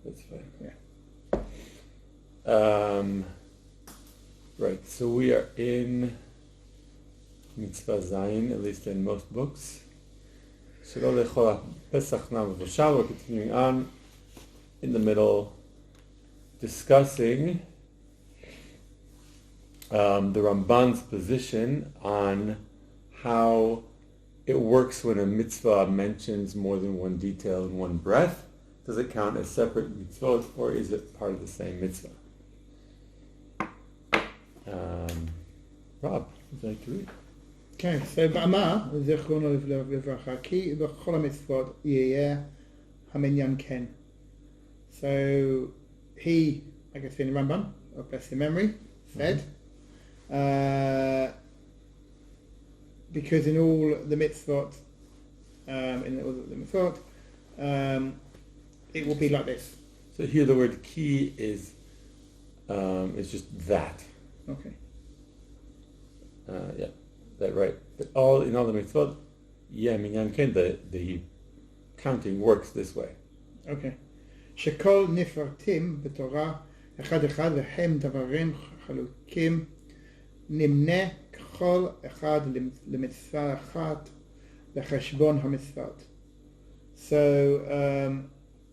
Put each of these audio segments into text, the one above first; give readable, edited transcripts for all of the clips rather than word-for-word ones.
That's fine. Yeah. Right, so we are in mitzvah zayin, at least in most books. Shelo lechol pesach na ומבושל. We're continuing on in the middle, discussing the Ramban's position on how it works when a mitzvah mentions more than one detail in one breath. Does it count as separate mitzvot, or is it part of the same mitzvah? Rob, would you like to read? Okay, so באמר, זיכרונו לברכה, כי בכל המצוות יהיה המניין כן. So he, I guess in Ramban, of best in memory, said, because in all the mitzvot, it will be like this. So here the word ki is just that. Okay. Yeah, that right. But in all the mitzvot, minyan ken, the counting works this way. Okay. שכל נפרטים בתורה אחד אחד והם דברים חלוקים נמנה ככל אחד למצווה אחת לחשבון המצוות. So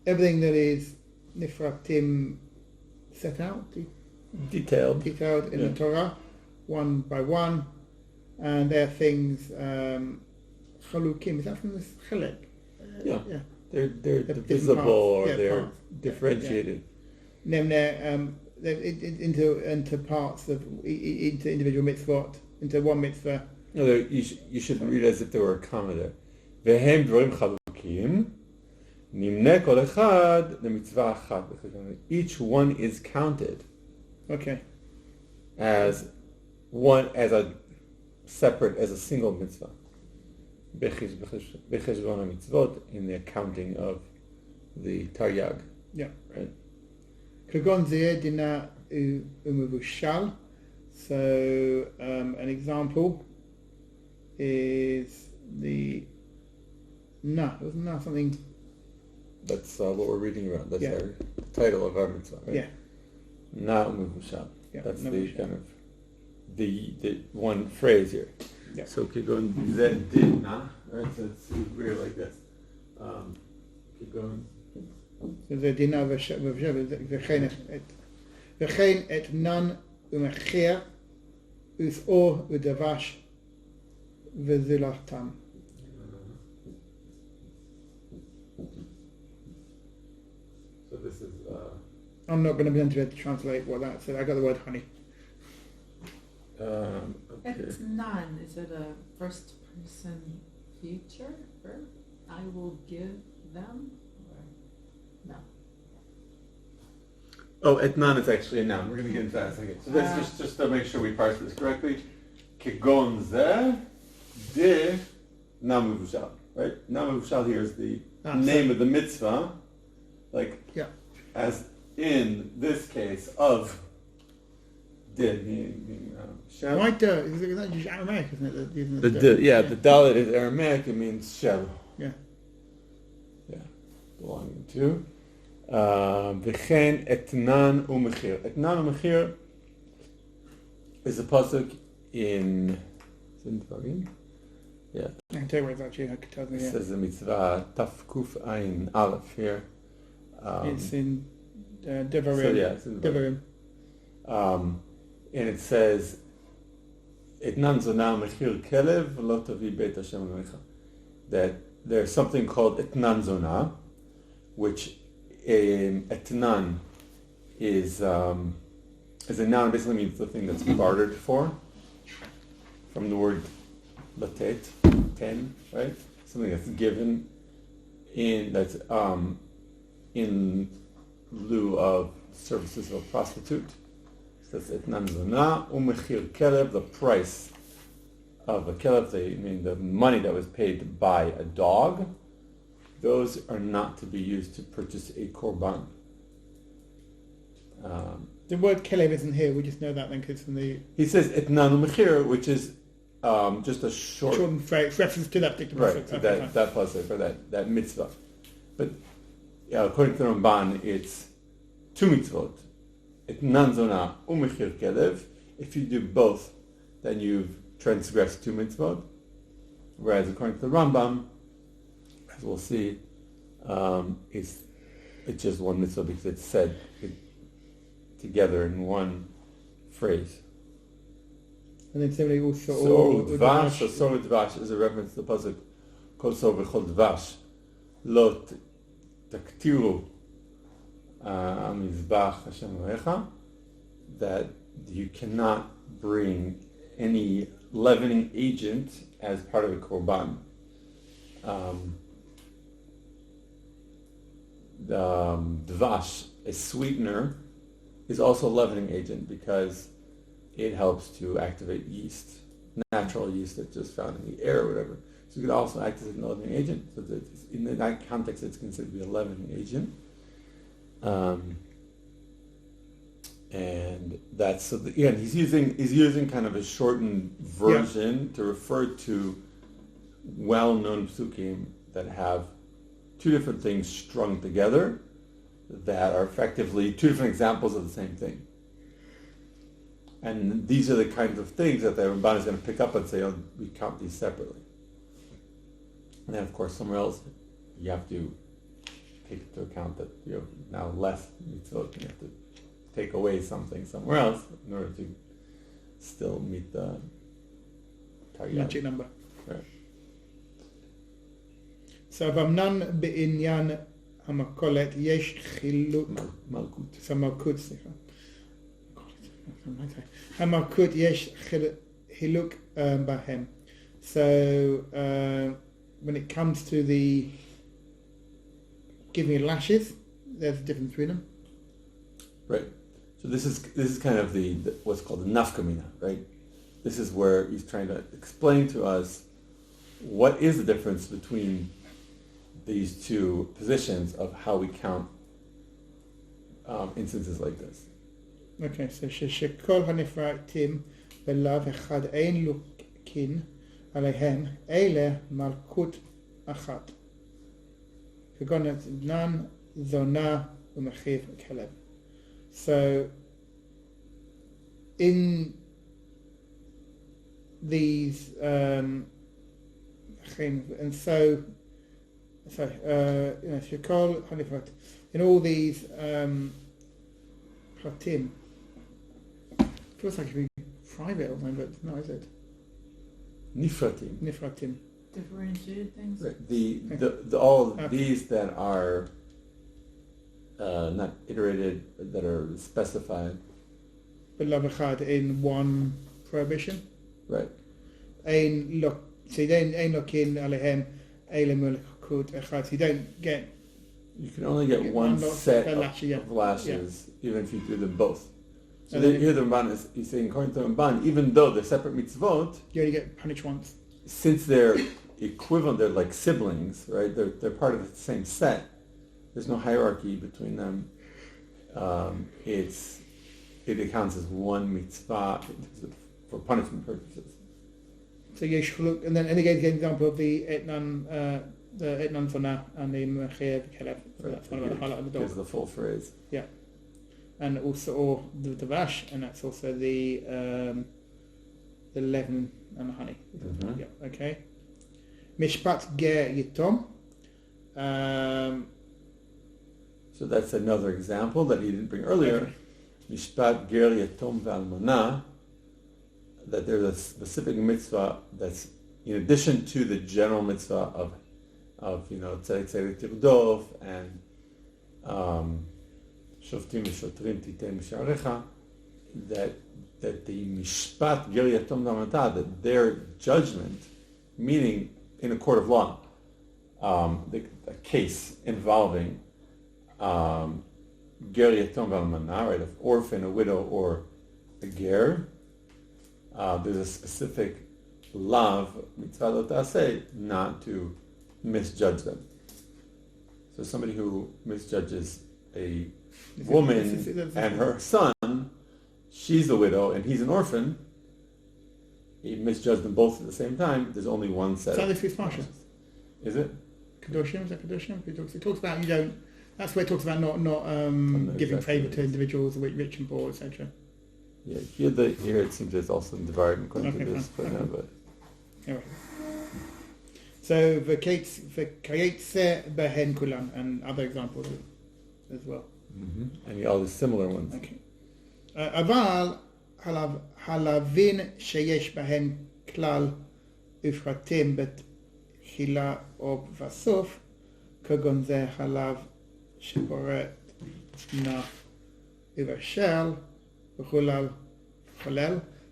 everything that is nifratim set out, detailed in the Torah, one by one, and they're things chalukim. Is that from this chalek? Yeah. They're divisible or they're differentiated. Into parts of into individual mitzvot, into one mitzvah. No, you should read as if there were a comma there. Vehem dvarim chalukim nimne kol echad lemitzvah achat. Each one is counted. Okay. As a single mitzvah. Becheshbon mitzvot, in the accounting of the taryag. Yeah. Right. Kagon zeh dina ומבושל. So an example is the wasn't that something? That's what we're reading about. That's our title of our mitzvah, right? Yeah. Na ומבושל. Yeah. That's the kind of the one phrase here. Yeah. So keep going. Zed did na. Right. So it's weird like this. Keep going. So the dina וכן אתנן ומחיר ושאור ודבש וזילתם. So this is. I'm not going to be able to translate what that said. I got the word honey. Okay. Etznan, is it a first person future verb? I will give them? Or no? Oh, etnan is actually a noun. We're going to get into that in a second. So this just to make sure we parse this correctly. Kegon zeh de na מבושל. Right? Na מבושל here is the name of the mitzvah. As in this case of did meaning shel. Why do? Is that just Aramaic, isn't it? The dalet is Aramaic. It means shel. Yeah. Yeah. Belonging to. V'chen etnan u'mechir. Etnan u'mechir is a pasuk in Dvarim. Yeah. I can tell you where it's actually. I could tell you. It says the mitzvah taf kuf ayin aleph here. It's in Devarim. So yeah, it's in Devarim. And it says, "Etnan zona mechir kelev lo tavi beit Hashem lemecha." That there's something called etnan zona, which etnan is a noun. Basically means the thing that's bartered for. From the word latet, ten, right? Something that's given that's in lieu of services of a prostitute. That's etnan zona umechir kelev, the price of a kelev, the money that was paid to buy a dog. Those are not to be used to purchase a korban. The word kelev isn't here. We just know that then because from the. He says etnan umechir, which is just a short phrase reference to that particular right to that pasuk or that mitzvah. But according to the Ramban, it's 2 mitzvot. Etnan, Zona, ומחיר כלב. If you do both, then you've transgressed 2 mitzvot. Whereas according to the Rambam, as we'll see, it's just 1 mitzvah because it's said together in one phrase. And then similarly also... Sor Dvash is a reference to the pasuk kosher v'chol Dvash lo taktiru mizbach Hashem Elohecha, that you cannot bring any leavening agent as part of a korban. The Dvash, a sweetener, is also a leavening agent because it helps to activate yeast, natural yeast that's just found in the air or whatever. So it could also act as a leavening agent. So that in that context, it's considered to be a leavening agent. And that's he's using kind of a shortened version to refer to well-known psukim that have 2 different things strung together that are effectively 2 different examples of the same thing. And these are the kinds of things that the Ramban is going to pick up and say, oh, we count these separately. And then, of course, somewhere else, you have to take into account that you have now less mitzvot. You have to take away something somewhere else in order to still meet the target. Magic number. Right. So, Vamnan be'inyan hamakolet yesh chiluk... Malkut. So, Malkut, סליחה. Hamakut yesh hiluk bahem. So when it comes to the giving lashes, there's a difference between them. Right. So this is kind of the what's called the nafkamina, right? This is where he's trying to explain to us what is the difference between these 2 positions of how we count instances like this. Okay, so שכל הנפרטים בלאו אחד אין לוקין עליהם, אלה מלכות אחת. כגון אתנן, זונה ומחיר כלב. So, in these, and so, שכל הנפרט, in all these pratim, feels like it should be private or something, but no, is it? Nifratim. Differentiated things. Right. All of these that are not iterated, but that are specified. B'lav echad in one prohibition. Right. Ein lokin alehem eile mulkut echad. So you don't get. You can only get one set of lashes, even if you do them both. So here the Ramban is saying, according to the Ramban, even though they're separate mitzvot, you only get punished once. Since they're equivalent, they're like siblings, right? They're part of the same set. There's no hierarchy between them. It accounts as one mitzvah for punishment purposes. So Yeshu, and then again, the example of the Etnan Zona and the Mechir Kelev. That's one of the highlight of the dog. Gives the full phrase. Yeah. And also the Dvash, and that's also the leaven and the honey. Mm-hmm. Yeah. Okay. Mishpat Ger Yitom. So that's another example that he didn't bring earlier. Okay. Mishpat Ger Yatom V'Almana. That there's a specific mitzvah that's in addition to the general mitzvah of tzedek tzedek tirdof and shoftim v'shotrim titem b'sharecha, that the mishpat ger yatom v'almana, that their judgment, meaning in a court of law, a case involving ger yatom v'almana, right, an orphan, a widow, or a ger, there's a specific lav, mitzvah lo ta'aseh, not to misjudge them. So somebody who misjudges a woman and her son, she's a widow and he's an orphan, he misjudged them both at the same time, there's only one set. Is that the fifth parsha? Is it? Kedoshim, is that Kedoshim? It talks about you don't That's where it talks about not giving favour to individuals, rich and poor, etc. Yeah, here it seems there's also divided according to this, but no, but. Anyway. So v'kayetze behen kulan, and other examples as well. Mm-hmm. And all the similar ones. Okay. אבל הלווין שיש בהן כלל ופרטים בתחילה או בסוף, כגון זה הלו שפורט נע ובשל וכולל.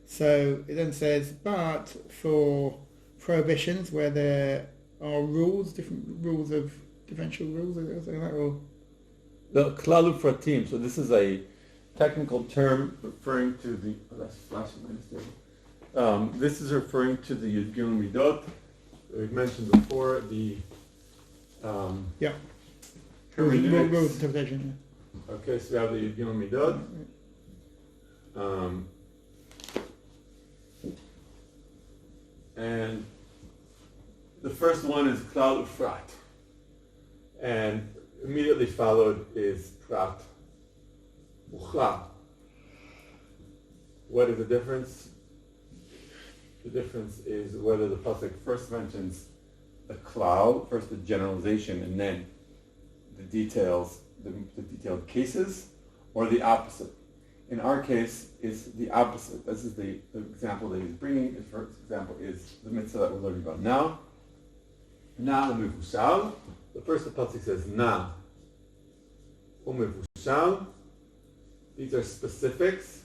So it then says, but for prohibitions where there are rules, different rules of differential rules, or something like that, or the klal ufratim. So this is a technical term referring to the. Oh, that's flashing my mistake. This is referring to the Yud Gimel Midot. We've mentioned before the. Yeah. Hermeneutics. Rules interpretation. Yeah. Okay, so we have the Yud Gimel Midot. And the first one is klal ufrat, and immediately followed is prat uchla. What is the difference? The difference is whether the pasuk first mentions the klal, first the generalization, and then the details, the detailed cases, or the opposite. In our case, is the opposite. This is the example that he's bringing. His first example is the mitzvah that we're learning about now. Na ומבושל. The first pasuk says na ומבושל. These are specifics.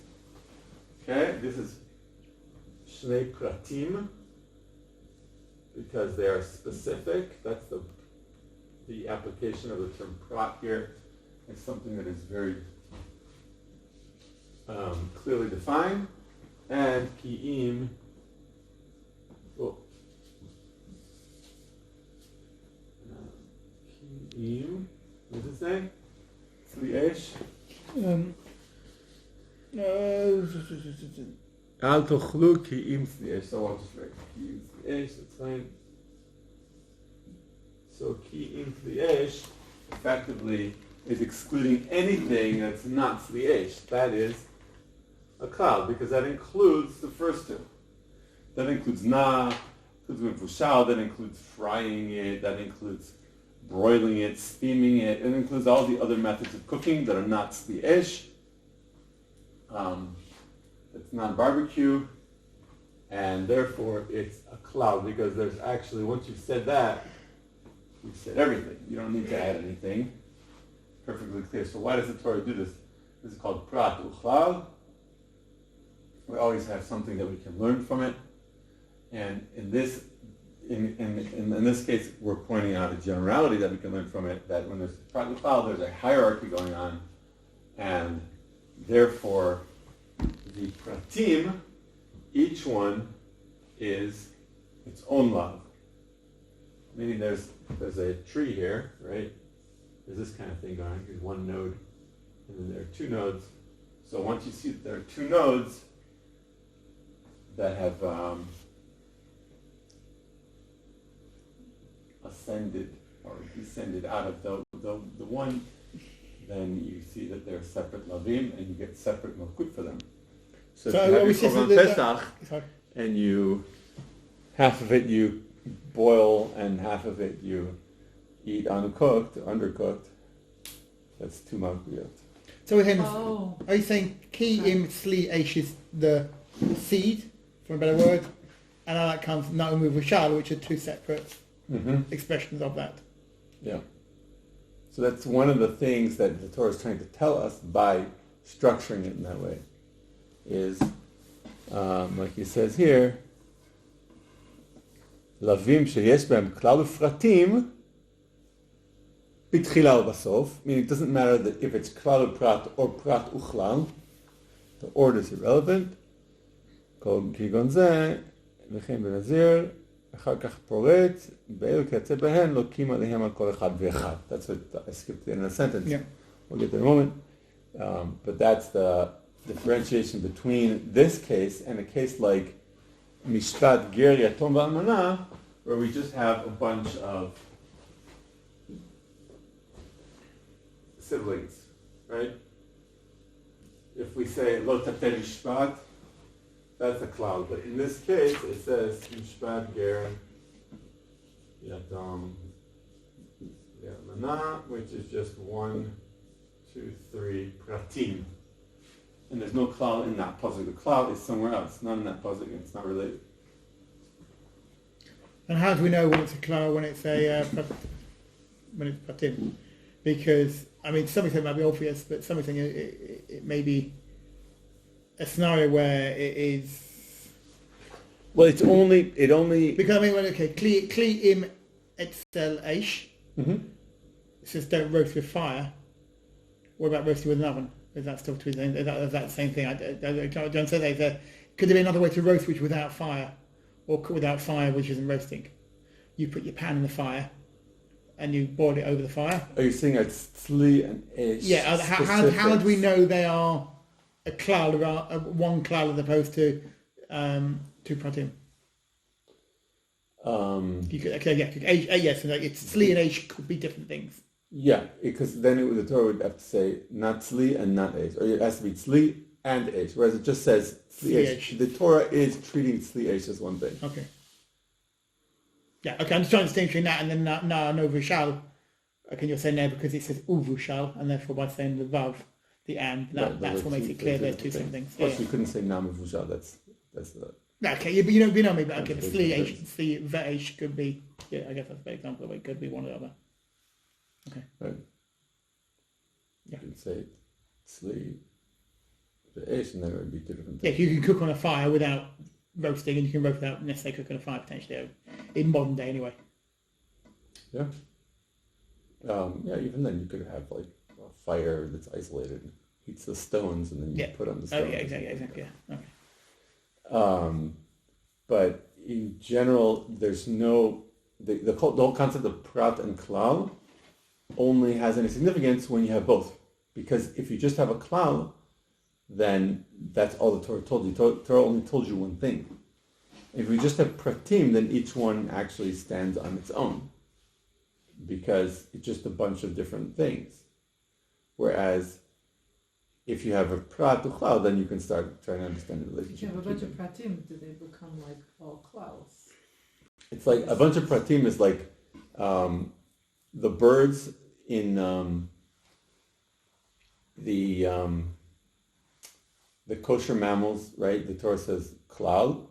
Okay, this is shnei pratim because they are specific. That's the application of the term prat here. It's something that is very clearly defined, and ki'im. Ki'im. What does it say? Tzli Al tochlu ki'im tzli esh. So I'll just write ki'im tzli esh. That's fine. So ki'im tzli esh effectively is excluding anything that's not tzli esh. That is a klal, because that includes the first two. That includes na, includes mitzvot, that includes frying it, that includes broiling it, steaming it, it includes all the other methods of cooking that are not tzli esh. It's not barbecue, and therefore it's a klal, because there's actually, once you've said that, you've said everything. You don't need to add anything. Perfectly clear. So why does the Torah do this? This is called prat uchlal. We always have something that we can learn from it, and in this case, we're pointing out a generality that we can learn from it. That when there's prat uchlal, there's a hierarchy going on, and therefore the pratim, each one is its own love. Meaning there's a tree here, right? There's this kind of thing going on. Here's one node, and then there are two nodes. So once you see that there are two nodes that have ascended or descended out of the one, then you see that they're separate lavim, and you get separate malkut for them. So if you have your korban pesach, and you half of it you boil and half of it you eat uncooked, undercooked, that's two malkuyot. So hence, are you saying ki im tzli esh is the seed, for a better word, and out that comes na'um v'shal, which are two separate expressions of that? Yeah. So that's one of the things that the Torah is trying to tell us by structuring it in that way. Is, like he says here, lavim sheyesh behem klal ufratim bitchila u'basof, meaning it doesn't matter that if it's klal uprat or prat uchlal, the order is irrelevant. כגון זה, וכן בנזיר, אחר כך פורץ, באלו כיוצא בהן, לוקים עליהם על כל אחד ואחד. That's what I skipped in a sentence. Yeah. We'll get there in a moment. But that's the differentiation between this case and a case like Mishpat Ger Yatom V'Almana, where we just have a bunch of siblings, right? If we say lo tater mishpat, that's a cloud. But in this case, it says mishpat ger yatam yamana, which is just 1, 2, 3 pratim. And there's no cloud in that puzzle. The cloud is somewhere else, not in that puzzle. It's not related. And how do we know when it's a cloud, when it's a when it's pratim? Because I mean, something might be obvious, but something it may be a scenario where it is. Well, it only Because I mean, kli im etzel eish. It says don't roast with fire. What about roasting with an oven? Is that still is that the same thing? I don't say that. Could there be another way to roast which without fire, or without fire which isn't roasting? You put your pan in the fire, and you boil it over the fire. Are you saying it's tzli and eish? Yeah. How do we know they are a cloud, one cloud as opposed to two pratim? You could, yes. So it's tzli and eish could be different things. Yeah, because then the Torah would have to say not tzli and not eish, or it has to be tzli and eish, whereas it just says tzli eish. The Torah is treating tzli eish as one thing. Okay. Yeah, okay, I'm just trying to distinguish between that and then na no vushal. Okay, you're saying there because it says uvushal, and therefore by saying the vav, the and, that's what makes it clear they're two different things. Plus, you couldn't say nam vushal. That's the. Okay, yeah, but you know me. But okay, the tzli ve'esh could be. Yeah, I guess that's a better example of it. It could be one or the other. Okay. Right. Yeah. You could say tzli ve'esh, and then it would be two different Yeah, things. you can cook on a fire without roasting, and you can roast without necessarily cooking on a fire potentially in modern day anyway. Yeah. Yeah. Even then, you could have like a fire that's isolated, heats the stones, and then you put on the stones. Oh yeah, exactly. Yeah. Okay. But in general, there's no the whole concept of prat and klal only has any significance when you have both. Because if you just have a klal, then that's all the Torah told you. Torah only told you one thing. If you just have pratim, then each one actually stands on its own, because it's just a bunch of different things. Whereas if you have a prat to klal, then you can start trying to understand the If you relationship. have a bunch of pratim, do they become like all clouds? It's like a bunch of pratim is like the birds in the kosher mammals, right? The Torah says klal.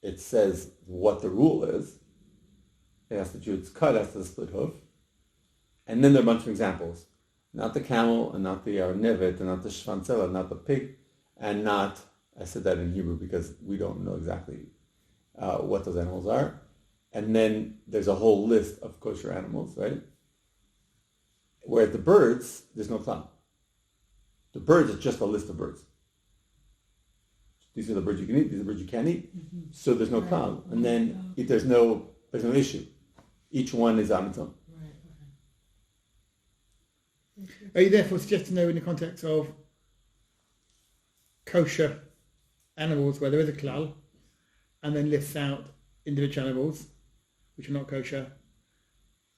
It says what the rule is. It has to do its cut, it has to split hoof. And then there are a bunch of examples. Not the camel, and not the nevet, and not the shvancela, not the pig, and not, I said that in Hebrew because we don't know exactly what those animals are. And then there's a whole list of kosher animals, right? Whereas the birds, there's no klal. The birds is just a list of birds. These are the birds you can eat, these are the birds you can't eat. So there's no klal. And then if there's no issue. Each one is on its own. Are you therefore suggesting, though, in the context of kosher animals where there is a klal, and then lists out individual animals which are not kosher,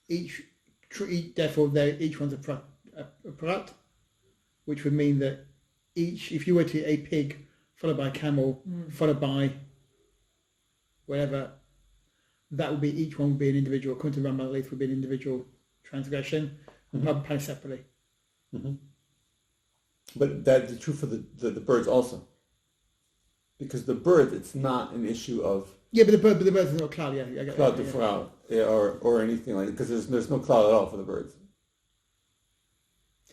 each one's a prat, which would mean that if you were to eat a pig followed by a camel, followed by whatever, that would be, each one would be an individual, according to Ramban at least, would be an individual transgression, and punished separately. Mm-hmm. But that's true for the birds also. Because the birds, it's not an issue of... Yeah, but the birds are not cloud, yeah. Cloud to frown, or anything like that, because there's no cloud at all for the birds.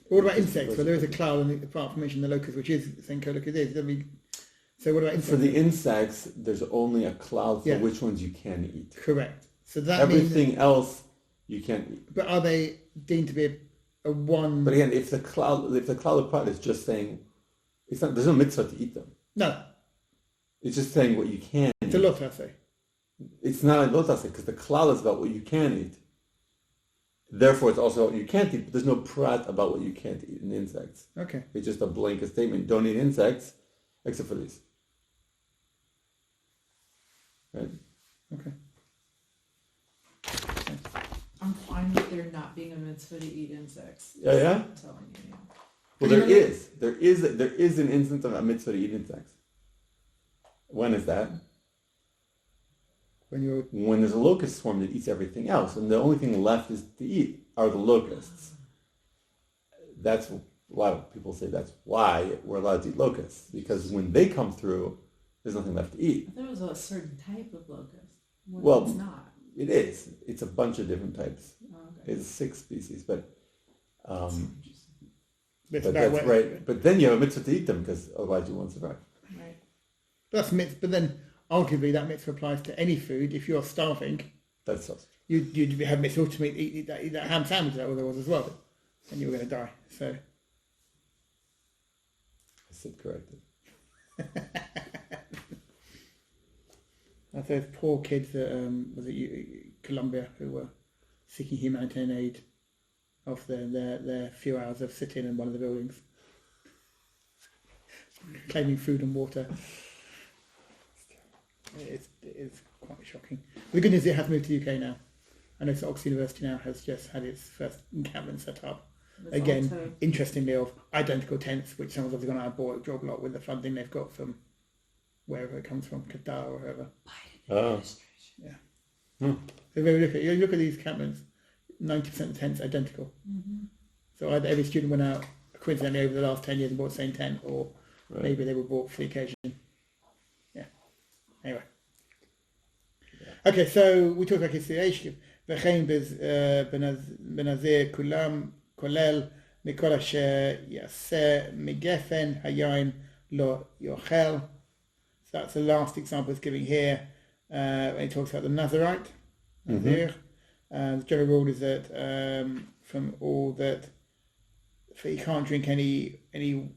What about insects, where there is a cloud, and apart from mentioning the locust, which is the same colour as it is, so what about insects? For the insects, there's only a cloud for which ones you can eat. Correct. So that everything else you can't eat. But are they deemed to be a one? But again, if the cloud of pride is just saying, it's not. There's no mitzvah to eat them. No. It's just saying what you can. It's a lot, I say. It's not a lot, I say, because the cloud is about what you can eat. Therefore, it's also what you can't eat. But there's no prat about what you can't eat in insects. Okay. It's just a blanket statement. Don't eat insects, except for these. Right? Okay. I'm fine with there not being a mitzvah to eat insects. Yeah? I'm telling you. Yeah. Well, there is an instance of a mitzvah to eat insects. When is that? When there's a locust swarm that eats everything else, and the only thing left is to eat are the locusts. That's a lot of people say that's why we're allowed to eat locusts, because when they come through, there's nothing left to eat. I thought it was a certain type of locust. Well, it's not. It is. It's a bunch of different types. Oh, okay. It's 6 species, but But that's right. But then you have a mitzvah to eat them, because otherwise you won't survive. Right. That's mitzvah. But then arguably that mitzvah applies to any food. If you're starving, That's sausage. you'd have mitzvah to eat that ham sandwich that there was as well, and you were going to die. So I said corrected. Like those poor kids that was it Colombia who were seeking humanitarian aid after their few hours of sitting in one of the buildings, claiming food and water. It's quite shocking. The good news is it has moved to the UK now. I know Oxford University now has just had its first encampment set up. That's Again, also- interestingly, of identical tents, which someone's obviously going to bought a job lot with the funding they've got from wherever it comes from, Qatar or wherever. Oh. Yeah. Hmm. So if you look at these encampments, 90% of the tents are identical. Mm-hmm. So either every student went out coincidentally over the last 10 years and bought the same tent, or Right. maybe they were bought for the occasion. Yeah. Anyway. Yeah. Okay, so we talked about Yeshu. וכן בנזיר כולם כולל מכל אשר יעשה מגפן היין לא יאכל. So that's the last example it's giving here when he talks about the Nazarite. Nazir. The general rule is that from all that you can't drink any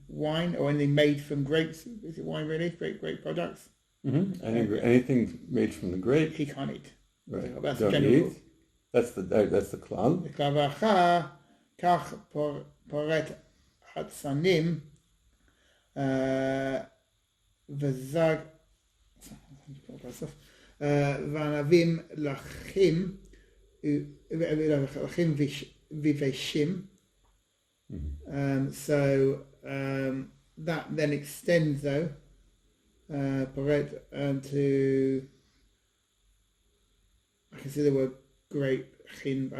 wine or anything made from grapes. Is it wine really? Grape products? Mm-hmm. Anything made from the grape. He can't eat. Right. So that's Don't the general eat. rule. That's the klal. וכלבך כך פורט חצנים וזג וענבים לחים ויבשים. So that then extends though פורט to, I can see the word grape, chin. I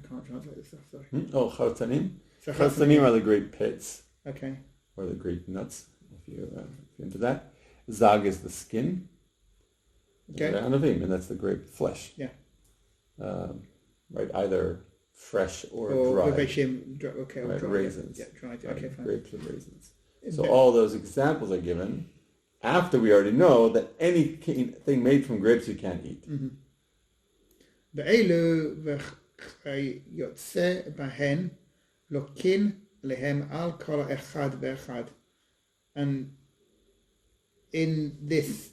can't translate this stuff, sorry. Oh, chartanim. So Chartanim are the grape pits, Okay. or the grape nuts, if you're into that. Zag is the skin. Okay. Anavim, and that's the grape flesh. Yeah. Right, either fresh or dry. Viveshim, okay, Right, dry. raisins. Yeah, dried. Right, Okay, fine. grapes and raisins. So But- all those examples are given after we already know that anything made from grapes you can't eat. באלו וכיוצא בהן לוקין להם על כל אחד ואחד. And in this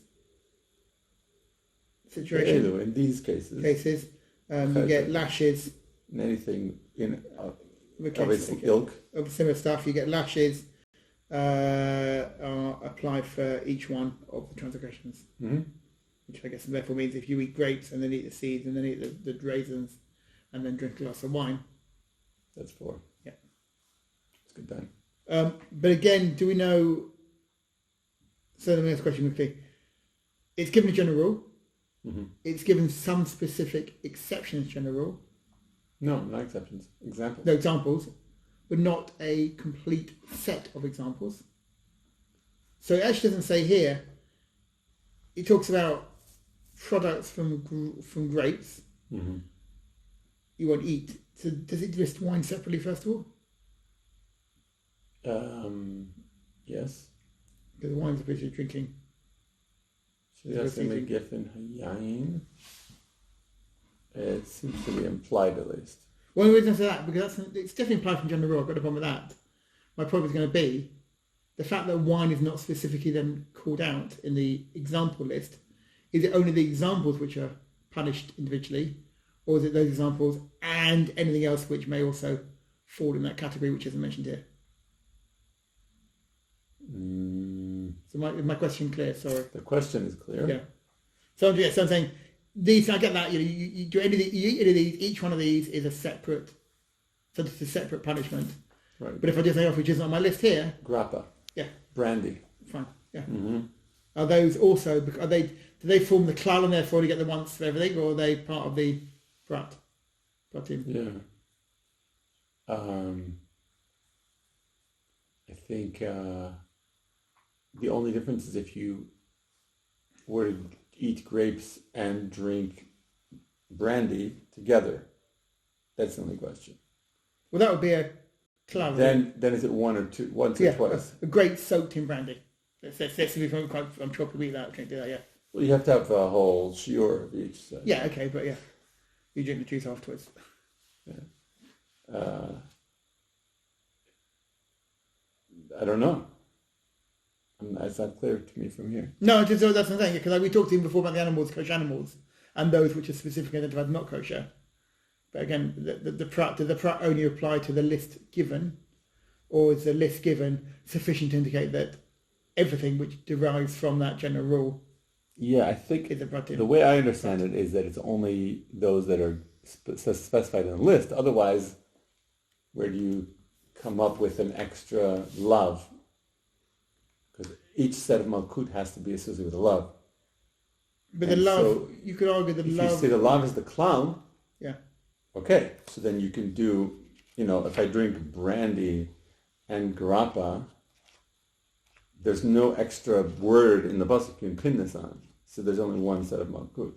situation, In these cases, you get lashes in anything in with of its ilk, of similar stuff. You get lashes are applied for each one of the transgressions. Which I guess therefore means if you eat grapes and then eat the seeds and then eat the raisins and then drink a glass of wine. that's 4. Yeah. It's good time. But again, do we know... So let me ask a question quickly. It's given a general rule. It's given some specific exceptions general rule. No, not exceptions. Examples. No examples, but not a complete set of examples. So it actually doesn't say here. It talks about products from grapes you won't eat. So does it list wine separately first of all? Yes. Because wine's a bit of drinking. Yes, in the Giffen Hayayin. It seems to be implied at least. One reason I say that, because it's definitely implied from general rule. I've got a problem with that. My point was going to be the fact that wine is not specifically then called out in the example list. Is it only the examples which are punished individually, or is it those examples and anything else which may also fall in that category which isn't mentioned here? So my question clear, sorry. The question is clear. Yeah. So I'm saying these, I get that, you do any of you eat any of these, each one of these is a separate, so it's a separate punishment. Right. But if I do something else which isn't on my list here, Grappa. Yeah. Brandy. Fine. Yeah. Mm-hmm. Are those also, do they form the klal and therefore you get the once for everything, or are they part of the pratim? Yeah. I think the only difference is if you were to eat grapes and drink brandy together. That's the only question. Well, that would be a klal. Then is it once or twice? A grape soaked in brandy. I'm sure people eat that. Can't do that. Yeah. Well, you have to have a whole shiur of each. So. Yeah. Okay, but yeah, you drink the juice afterwards. Yeah. I don't know. It's not clear to me from here. No, that's what I'm saying. Because we talked to him before about the animals, kosher animals, and those which are specifically identified not kosher. But again, the prat, does the prat only apply to the list given, or is the list given sufficient to indicate that everything which derives from that general rule? Yeah, I think is a pratim? The way I understand it is that it's only those that are specified in the list. Otherwise, where do you come up with an extra love? Because each set of malkut has to be associated with a love. But the love, so you could argue that love... If you say the love is the clown, yeah. Okay, so then you can do, if I drink brandy and grappa, there's no extra word in the pasuk you can pin this on. So there's only one set of malkut.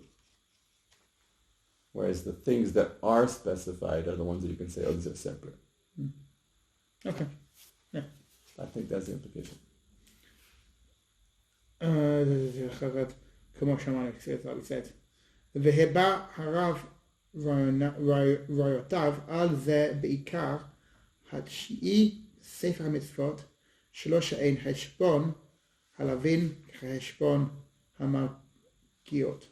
Whereas the things that are specified are the ones that you can say, these are separate. Okay. Yeah. I think that's the implication. כמו שאמרנו, like we said. והבא הרב ראיותיו על זה בעיקר התשיעי ספר המצוות שלא שאין חשבון הלווין כחשבון המלכיות.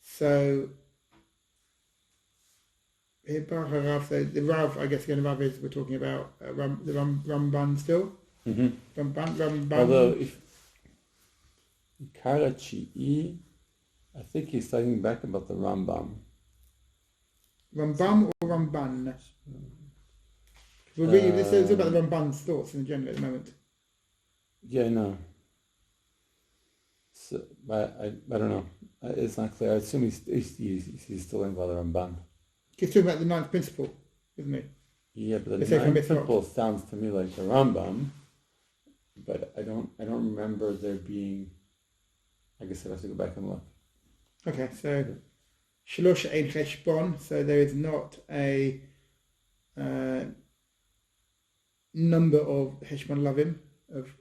So the Rav, I guess again, Rav is, we're talking about the Ramban still. Mm-hmm. Ramban. Although if Karachi, I think he's talking back about the Rambam. Rambam or Ramban? We're reading this is about the Ramban's thoughts in general at the moment. Yeah, I know. So, I don't know. It's not clear. I assume he's still in about the Ramban. He's talking about the ninth principle, isn't he? Yeah, but the ninth principle sounds to me like the Rambam, but I don't remember there being. I guess I have to go back and look. Okay, so shlosh ein cheshbon, so there is not a number of cheshbon lavim of.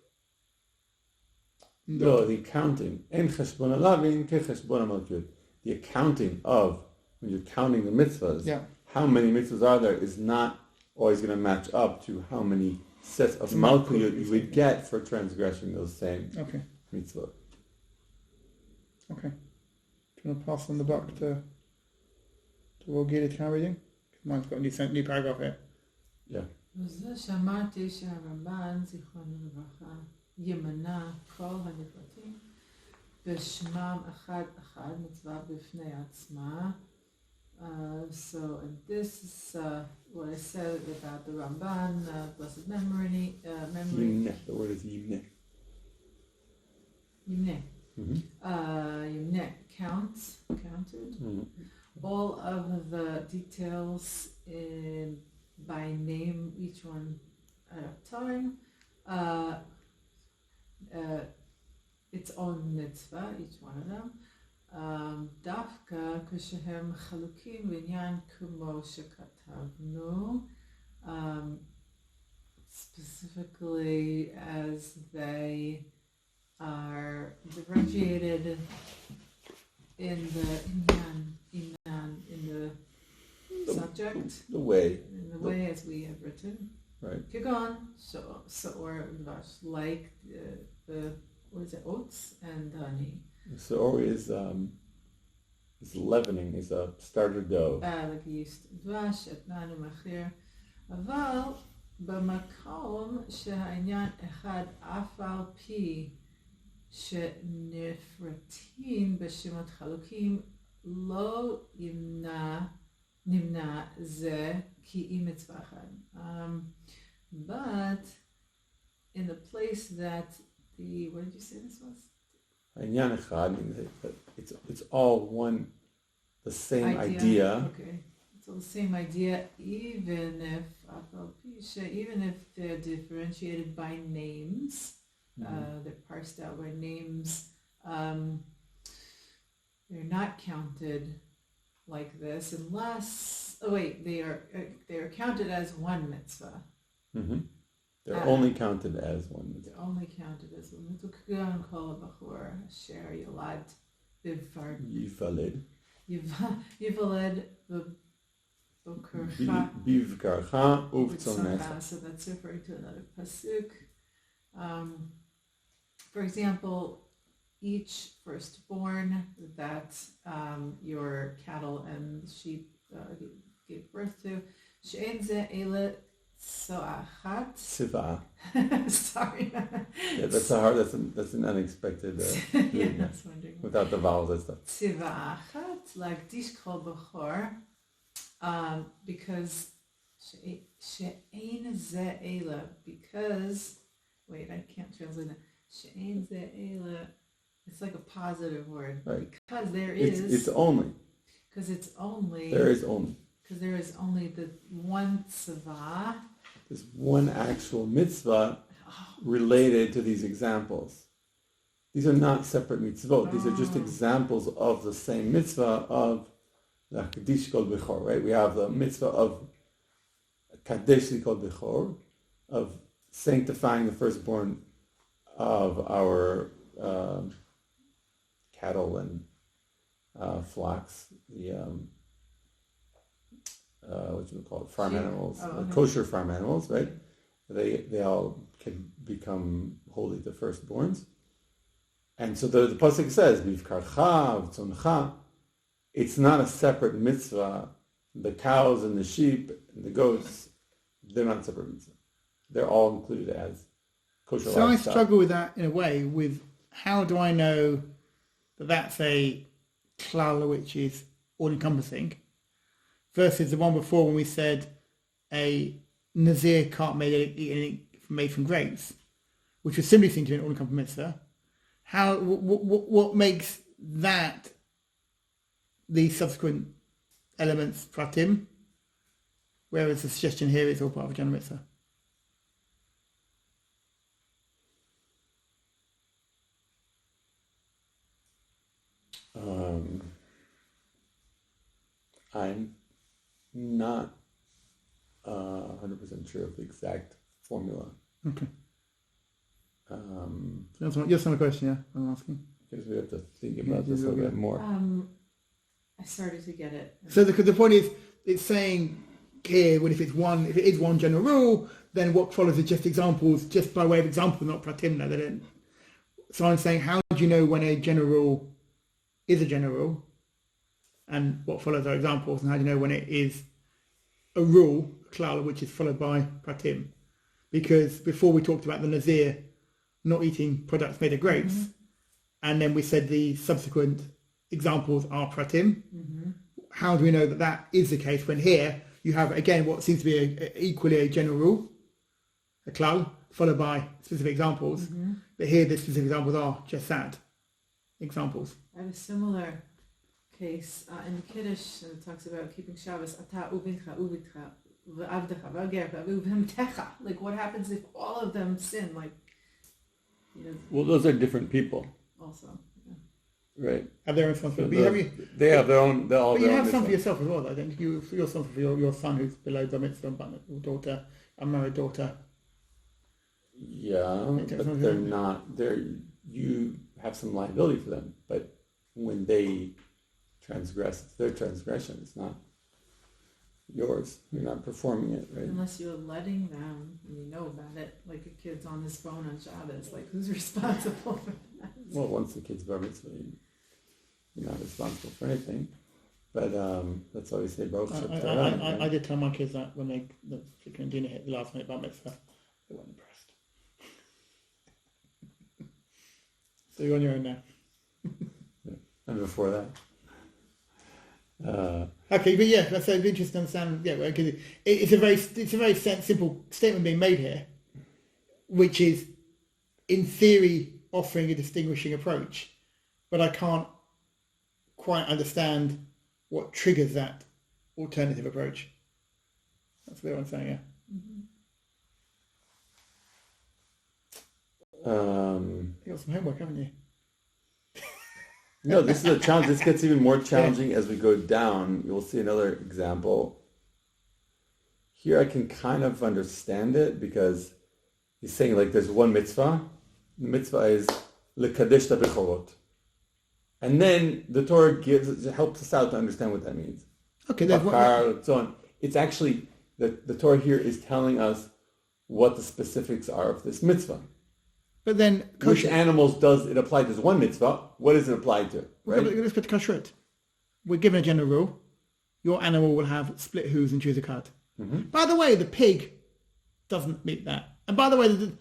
No, the accounting. En cheshbon lavim ke cheshbon malkut. The accounting of when you're counting the mitzvahs. Yeah. How many mitzvahs are there is not always going to match up to how many sets of malkut you would get for transgressing those same mitzvahs. Okay. Do you want to pass on the buck to Gilad to reading? Mine's got a new paragraph here. Yeah. וזה שמעתי שהרמב"ן, זיכרונו לברכה, ימנע כל הנפרטים בשמם אחד אחד, מצווה בפני עצמה. So, and this is what I said about the Ramban, blessed memory. Yimneh. The word is yimneh. Yimneh. Mm-hmm. Yimneh, counted. Mm-hmm. All of the details by name, each one at a time. Its own mitzvah, each one of them. דווקא כשהם חלוקים בעניין כמו שכתבנו, specifically as they are differentiated in the subject, the way, in the way as we have written. Right. Kigon, so or like the what is it, oats and honey. So is leavening, is a starter dough. like yeast, דבש, אתנן ומחיר, אבל במקום שהעניין אחד אף על פי שנפרטים בשמות חלוקים לא נמנע זה כי אם מצווה אחד. But in the place that the, what did you say this was? העניין אחד, it's all one, the same idea. Okay. It's all the same idea, even if they're differentiated by names, they're parsed out by names, they're not counted like this unless, they are counted as one mitzvah. Mm-hmm. They're only counted as one mitzvah. They're only counted as one mitzvah. כגון כל הבחור אשר ילד ייוולד בבקרך ובצונך. So that's referring to another pasuk. For example, each firstborn that your cattle and sheep gave birth to, שאין זה אלא צואה. Sorry. Yeah, that's an unexpected. Yeah, that's wondering. Without the vowels and stuff. צבעה אחת, להקדיש כל בחור, because שאין זה אלא, because, wait, I can't translate that. שאין זה אלא, it's like a positive word. Right. Because there is. It's only. Because it's only. There is only. Because there is only the one tzvah. There's one actual mitzvah related to these examples. These are not separate mitzvot. These are just examples of the same mitzvah of the Kadesh Kol Bechor, right? We have the mitzvah of Kadesh Kol Bechor, of sanctifying the firstborn of our cattle and flocks, the what you would call it, farm animals, kosher farm animals, right? They all can become holy, the firstborns. And so the pasuk says, "Vivkarcha v'tzoncha." It's not a separate mitzvah. The cows and the sheep and the goats, they're not a separate mitzvah. They're all included as kosher So livestock. I struggle with that in a way, with how do I know that that's a klal which is all-encompassing, versus the one before when we said a nazir can't eat anything made from grapes, which was simply seen to be an all-encompassing mitzvah. What makes that the subsequent elements pratim, whereas the suggestion here is all part of a general mitzvah? I'm not 100% sure of the exact formula. Okay. Just another question, yeah, I'm asking. Because we have to think about this a little bit more. I started to get it. So the point is, it's saying here, if it is one general rule, then what follows are just examples, just by way of example, not pratimna. They don't. So I'm saying, how do you know when a general rule is a general rule, and what follows are examples, and how do you know when it is a rule, a klal, which is followed by pratim? Because before we talked about the nazir not eating products made of grapes, and then we said the subsequent examples are pratim. How do we know that that is the case when here you have, again, what seems to be equally a general rule, a klal, followed by specific examples, but here the specific examples are just that, examples. I have a similar case in the Kiddush. It talks about keeping Shabbos. Ata ubincha ubitcha v'avdecha v'agercha v'uvhemtecha. Like, what happens if all of them sin? Like, Well, those are different people. Also, right? Have their own responsibility. They have their own. But you have some for yourself as well, though. Don't you? You're something for your son who's below the mitzvah, your daughter, unmarried daughter. Yeah, but they're not. You have some liability for them, but when they transgress, it's their transgression. It's not yours. You're not performing it, right? Unless you're letting them and you know about it, like a kid's on his phone on Shabbos, like, who's responsible for that? Well, once the kid's bar mitzvah, you're not responsible for anything. But that's why we say Baruch Shabbat. I did tell my kids that when the chicken dinner hit the last minute bar mitzvah, they weren't impressed. So you're on your own now. And before that. Okay, but yeah, that's so interesting to understand. Yeah, because it's a very simple statement being made here, which is, in theory, offering a distinguishing approach, but I can't quite understand what triggers that alternative approach. That's what I'm saying. Yeah. You got some homework, haven't you? No, this is a challenge. This gets even more challenging as we go down. You'll see another example. Here I can kind of understand it because he's saying like there's one mitzvah. The mitzvah is lekadesh bechorot. And then the Torah helps us out to understand what that means. Okay, Bakar, so on. It's actually, the Torah here is telling us what the specifics are of this mitzvah. But then, which animals does it apply to? There's one mitzvah. What does it apply to? Right? Let's put the kosher. We're given a general rule. Your animal will have split hooves and choose a card. Mm-hmm. By the way, the pig doesn't meet that. And by the way,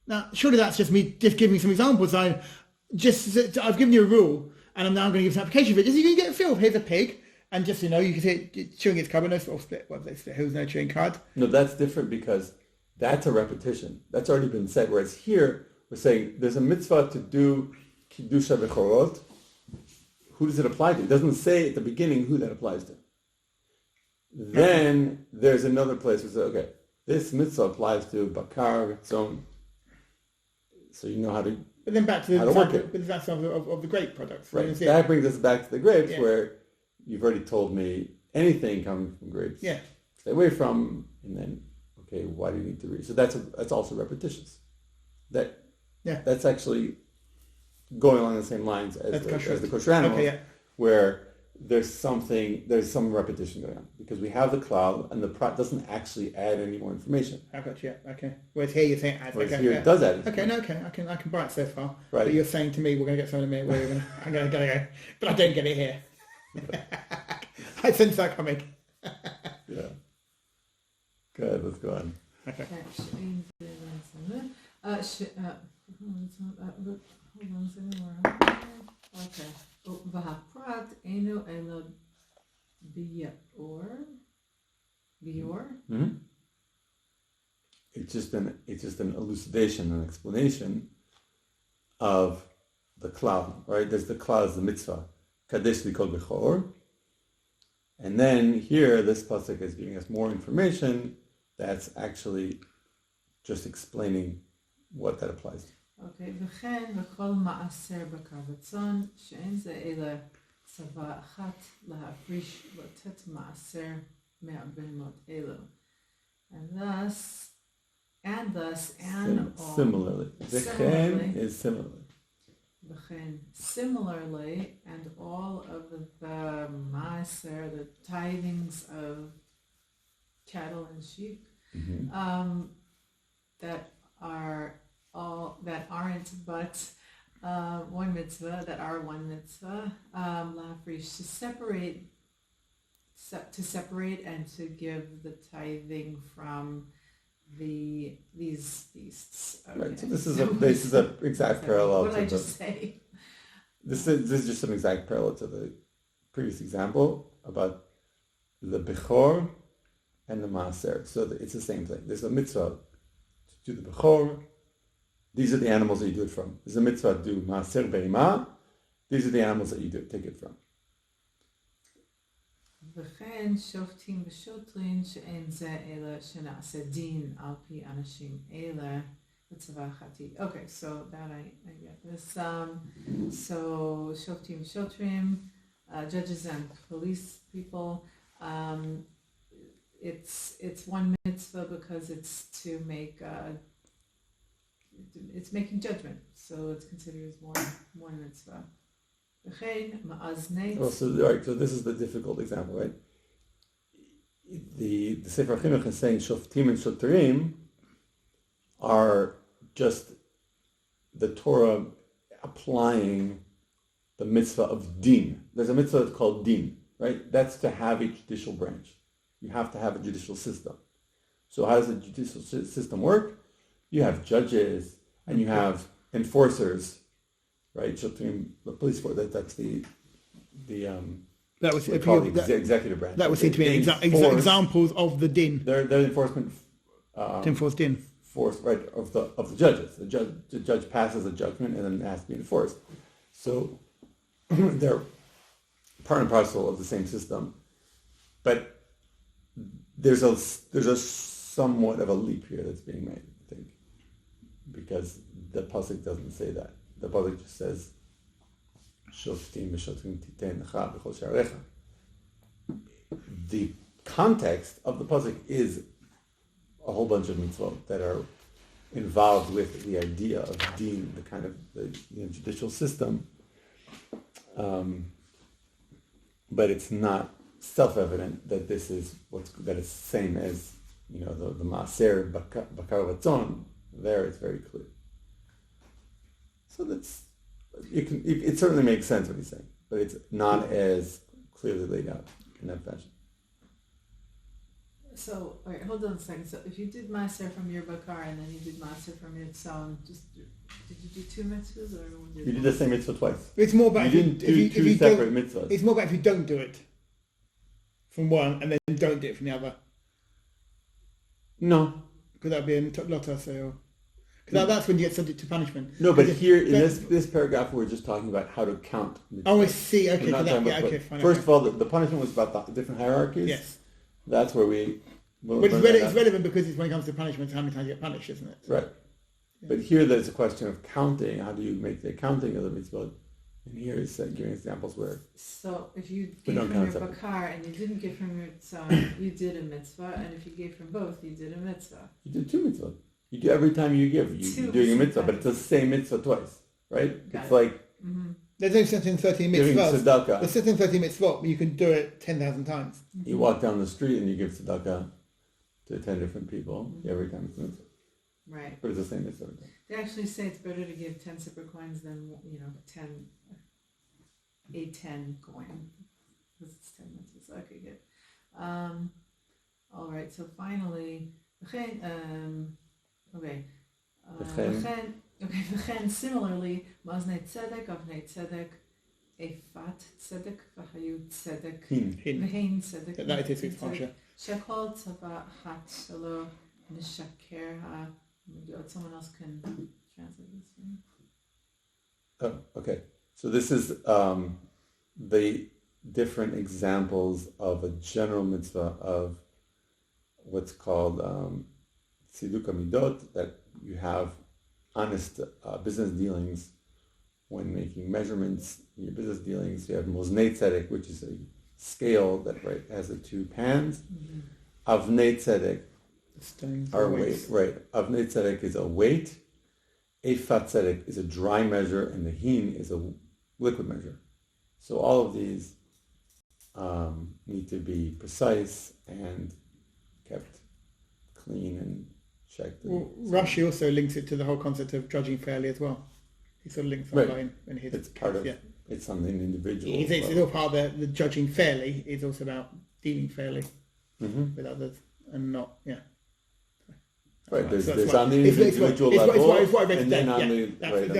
now surely that's just me just giving some examples. I've given you a rule, and I'm now going to give some application for it. Just so you can get a feel. Here's a pig, and just you can see it chewing its cud, no sort of split hooves, no chewing card. No, that's different because that's a repetition. That's already been said. Whereas here, we're saying there's a mitzvah to do kiddusha bechorot. Who does it apply to? It doesn't say at the beginning who that applies to. Then there's another place where it says, okay, this mitzvah applies to bakar, tzon. So you know how to. But then back to the example of the grape products. Right. That brings us back to the grapes, where you've already told me anything coming from grapes. Yeah. Stay away from, and then okay, why do you need to read? So that's also repetitious. That's actually going along the same lines as the kosher animal, where there's some repetition going on because we have the klal and the prat doesn't actually add any more information. I got you. Okay. Whereas here you're saying here it does add. Okay, I can buy it so far. Right. But you're saying to me we're going to get something in a minute. I'm going to go, but I don't get it here. I sense that coming. Yeah. Good. Let's go on. Okay. hold on a second. Okay. והפרט אינו אלא ביור. Mm-hmm. It's just an elucidation, an explanation of the klal, right? There's the klal is the mitzvah, kadesh likol bechor, and then here this pasuk is giving us more information that's actually just explaining what that applies to. אוקיי, וכן וכל מעשר בקר וצאן, שאין זה אלא צבא אחת להפריש לתת מעשר מהבהמות אלו. Similarly. וכן is similarly. וכן, similarly, and all of the maaser, the tithings of cattle and sheep, that aren't but one mitzvah, that are one mitzvah, lafrish, to separate and to give the tithing from these beasts. Okay. Right. So this is an exact parallel. What did I just say? This is just an exact parallel to the previous example about the bechor and the maaser. So it's the same thing. There's a mitzvah to do the bechor. These are the animals that you do it from. There's a mitzvah to do maaser be'ima. These are the animals that you take it from. וכן שופטים ושוטרים שאין זה אלא שנעשה דין על פי אנשים אלה בצבא אחתי. Okay, so that I get this. So שופטים ושוטרים, judges and police people, it's one mitzvah because it's to make it's making judgment, so it's considered as one mitzvah. So this is the difficult example, right? The Sefer Chinuch is saying shoftim and shotrim are just the Torah applying the mitzvah of din. There's a mitzvah that's called din, right? That's to have a judicial branch. You have to have a judicial system. So how does the judicial system work? You have judges and you have enforcers, right? Shotrim, the police force. That's the That was we call the executive branch. That would seem to be examples of the din. They're the enforcement. To enforce din. Force, right, of the judges. The judge passes a judgment and then it has to be enforced. So they're part and parcel of the same system, but there's a somewhat of a leap here that's being made, I think, because the pasuk doesn't say that. The pasuk just says, "Shoftim v'shotrim titen lecha b'chol sharecha." The context of the pasuk is a whole bunch of mitzvot that are involved with the idea of din, the kind of the judicial system, but it's not self-evident that this is that it's the same as the maaser bakar vatzon. There, it's very clear. So that's it certainly makes sense what he's saying, but it's not as clearly laid out in that fashion. So, wait, hold on a second. So, if you did maaser from your bakar and then you did maaser from your tzon, did you do two mitzvahs or one? You did the same mitzvah twice. It's more about you didn't do two separate mitzvahs. It's more about if you don't do it from one and then don't do it from the other. No, Could that be a lotta sale? Because that's when you get subject to punishment. No, but here in this paragraph, we're just talking about how to count mitzvahs. Oh, I see. Okay, fine. First of all, the punishment was about the different hierarchies. Yes. That's where we... But it's relevant because it's when it comes to punishment, how many times you get punished, isn't it? Right. Yeah. But here there's a question of counting. How do you make the accounting of the mitzvot? And here he's giving examples where... So if you gave from your bakar and you didn't give from your tzon, you did a mitzvah. And if you gave from both, you did a mitzvah. You did two mitzvot. You do every time you give, you're doing a mitzvah, but it's the same mitzvah twice, right? Got it's it. Like... Mm-hmm. There's only 13 giving mitzvahs. tzedakah. There's 13 mitzvot, but you can do it 10,000 times. You walk down the street and you give tzedakah to 10 different people every time it's a mitzvah. Right. But it's the same mitzvah. They actually say it's better to give 10 silver coins than, 10 coin. Because it's 10 mitzvahs. Okay, good. All right, so finally, וכן, similarly, מאזני צדק, אבני צדק, איפת צדק, והיו צדק, והן צדק, שכל צבא אחת שלו משקר, someone else can translate this for me. Oh, okay. So this is the different examples of a general mitzvah of what's called tziduk midot, that you have honest business dealings when making measurements in your business dealings. You have moznei tzedek, which is a scale that has the two pans. Avnei tzedek are weight. Right. Avnei tzedek is a weight. Eifat tzedek is a dry measure, and the hin is a liquid measure. So all of these need to be precise and kept clean and checked. Well, Rashi also links it to the whole concept of judging fairly as well. He sort of links that line in his. It's part of. It's something individual. It's all part of the judging fairly. It's also about dealing fairly with others and not. Yeah. Right, there's on the individual level, and then on the...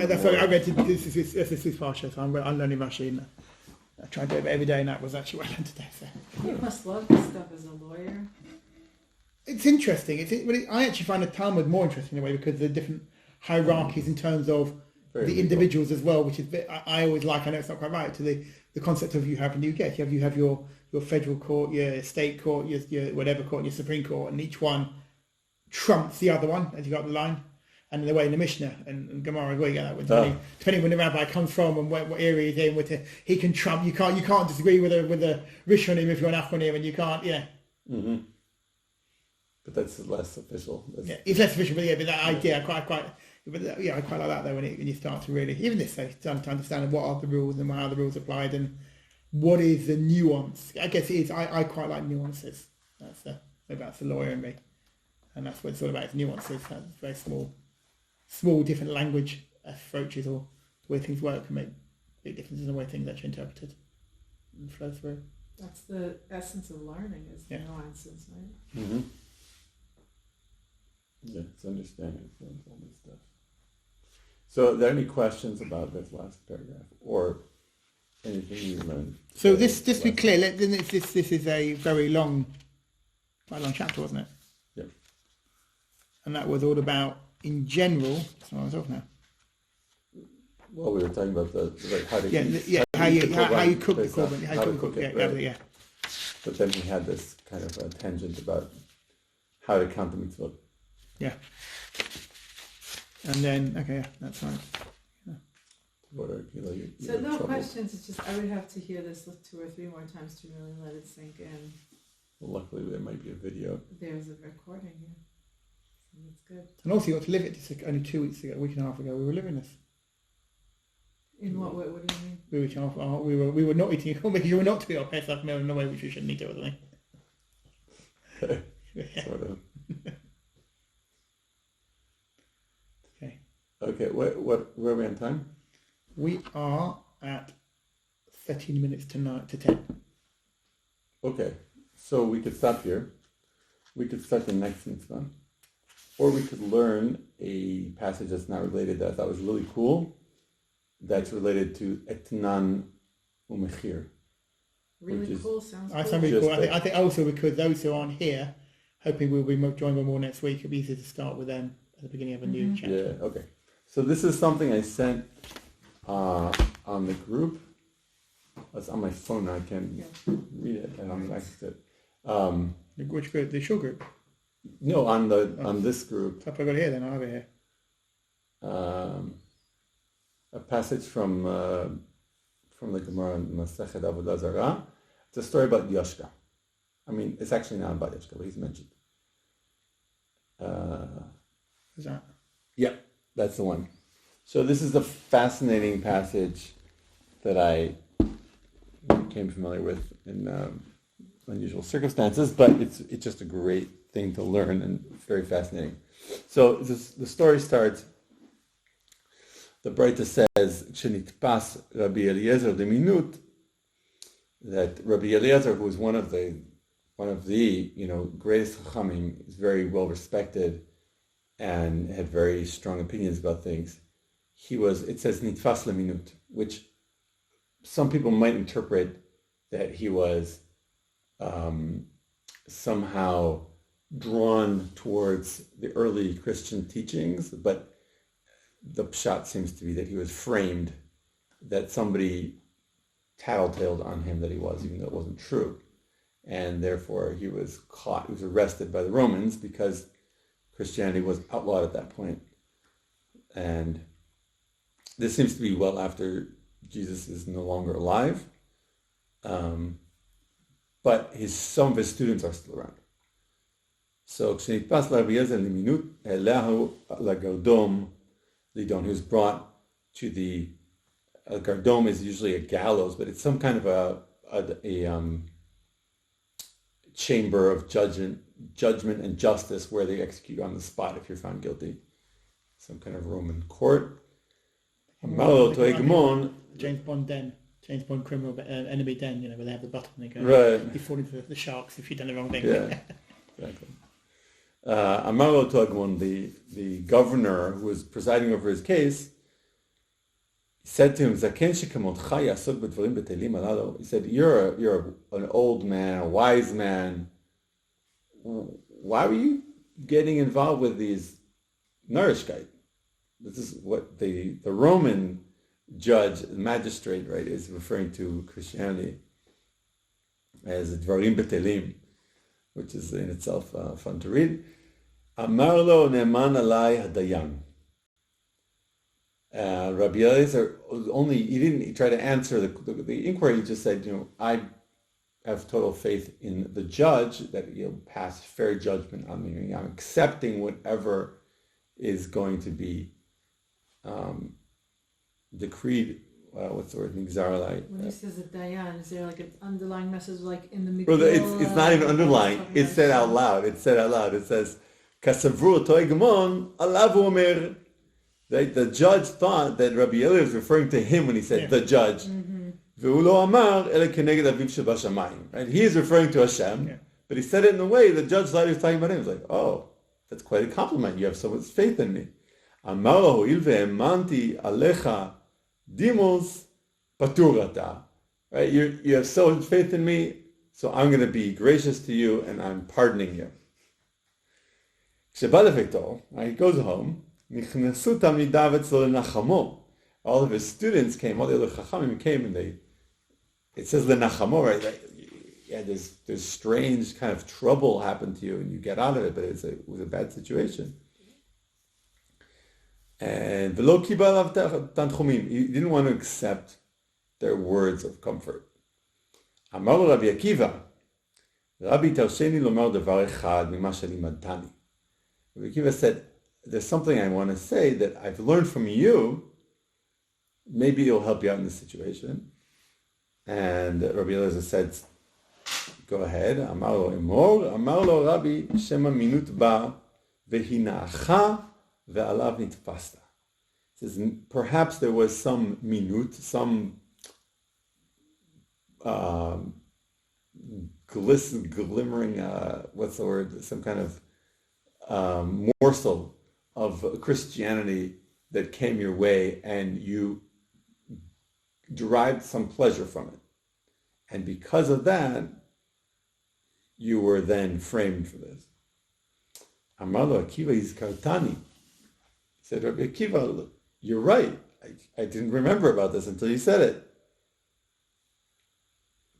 That's what I read. This is Parsha, so I'm learning Rashi, and I try to do it every day, and that was actually what I learned today. So. You must love this stuff as a lawyer. It's interesting. I actually find the Talmud more interesting in a way because of the different hierarchies in terms of the individuals as well, which is I always like. I know it's not quite right to the concept of you have your federal court, your state court, your whatever court, your Supreme Court, and each one trumps the other one as you go up the line, and the way in the Mishnah and Gemara, where you get that with depending when the rabbi comes from and what area he's in with it, he can trump. You can't disagree with a Rishonim if you're an Achronim, and you can't. But that's less official. It's less official, but that idea I quite like that though when you start to really even this to understand what are the rules and how the rules applied and what is the nuance. I guess it is. I quite like nuances. That's the lawyer in me. And that's what it's all about, it's nuances. That's very small different language approaches or the way things work can make big differences in the way things are actually interpreted and flow through. That's the essence of learning, is the nuances, right? Mm-hmm. Yeah, it's understanding all this stuff. So are there any questions about this last paragraph or anything you learned? So this, just to be clear, this is a very long, quite a long chapter, wasn't it? Yeah. And that was all about, in general, that's what I was off now. Well, we were talking about how to how you cook the korban, how to cook it, right. yeah. But then we had this kind of a tangent about how to count the mitzvot. Yeah. And then, okay, yeah, that's fine. Yeah. So no questions, it's just I would have to hear this 2 or 3 more times to really let it sink in. Well, luckily there might be a video. There's a recording, yeah. So that's good. And also you got to live it only 2 weeks ago, a week and a half ago, we were living this. In what way? What do you mean? We were not eating. You were not to be our Pesach meal in a way which we shouldn't eat it, wasn't we? Okay. Sort of. Okay. Where are we on time? We are at 13 minutes to 10. Okay. So we could stop here. We could start the next mitzvah. Or we could learn a passage that's not related that I thought was really cool. That's related to Etnan ומחיר. Really cool, sounds I cool. really cool. I think also because those who aren't here, hoping we'll be joining more next week, it'll be easier to start with them at the beginning of a new chapter. Yeah, okay. So this is something I sent on the group. It's on my phone now, I can't read it, and I'm access it. Which group? The short group? No, on this group. So if I got it here, then I'll have it here. A passage from the Gemara in Masechet Avodah Zarah. It's a story about Yeshka. I mean, it's actually not about Yeshka, but he's mentioned. Is that? Yeah, that's the one. So this is a fascinating passage that I became familiar with in unusual circumstances, but it's just a great thing to learn and very fascinating. So the story starts. The Breita says, "Shenitpas Rabbi Eliezer the minut," that Rabbi Eliezer, who was one of the greatest chachamim, is very well respected and had very strong opinions about things. It says nitfas leminut, which some people might interpret that he was somehow drawn towards the early Christian teachings, but the pshat seems to be that he was framed, that somebody tattletaled on him that he was, even though it wasn't true. And therefore he was caught, he was arrested by the Romans because Christianity was outlawed at that point. And this seems to be well after Jesus is no longer alive. But some of his students are still around. So, כשנתפס לרבי אליעזר למינות, העלהו לגרדום, Lidon, who's brought to the gardom is usually a gallows, but it's some kind of a chamber of judgment and justice where they execute you on the spot if you're found guilty. Some kind of Roman court. James Bond den, James Bond criminal enemy den, where they have the button and they go, right. You fall into the sharks if you've done the wrong thing. Yeah, exactly. Amaro Togmon, the governor who was presiding over his case, said to him, he said, you're an old man, a wise man. Why were you getting involved with these narishkeit? This is what the Roman judge, magistrate, right, is referring to Christianity as dvarim betelim, which is in itself fun to read. Amar lo ne'eman alai hadayan. Rabbi Eliezer he didn't try to answer the inquiry. He just said, I have total faith in the judge that he'll pass fair judgment on me. I'm accepting whatever is going to be decreed. What's the word? Migzar. When he says a dayan, is there like an underlying message, like in the middle? Well, it's not even underlying. It's said out loud. It says, "Kasavru toigamon alavu omer." The judge thought that Rabbi Eliezer was referring to him when he said the judge. Ve'ulo amar ele keneged aviv shebashamayim. Right? He is referring to Hashem, but he said it in a way the judge thought he was talking about him. He was like, "Oh, that's quite a compliment. You have so much faith in me." אמר לו, הואיל והאמנתי עליך דימוס, פטור אתה. Right? You have so much faith in me, so I'm going to be gracious to you and I'm pardoning you. כשבא לביתו, he goes home, נכנסו תלמידיו אצלו לנחמו. All of his students came, all the other chachamim came, and it says lenachamo, right? Like, yeah, there's strange kind of trouble happened to you, and you get out of it, but it was a bad situation. And v'lo kibal alav tanchumim, he didn't want to accept their words of comfort. Amar lo Rabbi Akiva, Rabbi tarsheni lomar davar echad mima shelimadtani. Rabbi Akiva said, there's something I want to say that I've learned from you. Maybe it'll help you out in this situation. And Rabbi Eliezer said, go ahead. Amar lo emor, amar lo Rabbi shema minut ba v'hina'acha ve'alav nitpasta. He says, perhaps there was some minut, some glimmering, what's the word? Some kind of morsel of Christianity that came your way, and you derived some pleasure from it. And because of that, you were then framed for this. Amar lo Akiva Yizkartani. He said, Rabbi Akiva, look, you're right. I didn't remember about this until you said it.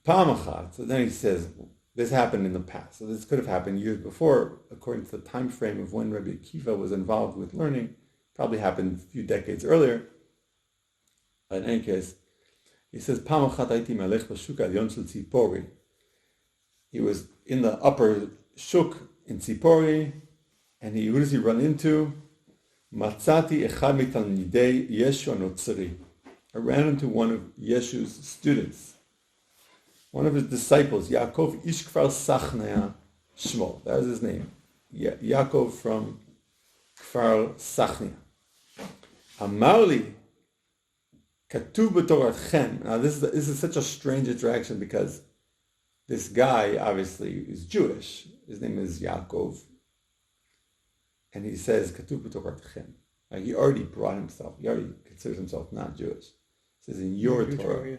Pa'am achat. So then he says, this happened in the past. So this could have happened years before, according to the time frame of when Rabbi Akiva was involved with learning. Probably happened a few decades earlier. In any case, he says, Pa'am achat haiti melech b'shuk alyon shel Tzipori. He was in the upper shuk in Tzipori, and who does he run into? Matzati echad mitalmidei Yeshu Nazarite. I ran into one of Yeshu's students, one of his disciples, Yaakov ish kfar Sachnaya Shmo. That was his name. Yaakov from Kfar Sachnia. Amarli katuv b'toratchem. Now this is such a strange interaction because this guy obviously is Jewish. His name is Yaakov. And he says, katuv b'toratchem. Like he already brought himself, he already considers himself not Jewish. He says, in your Torah.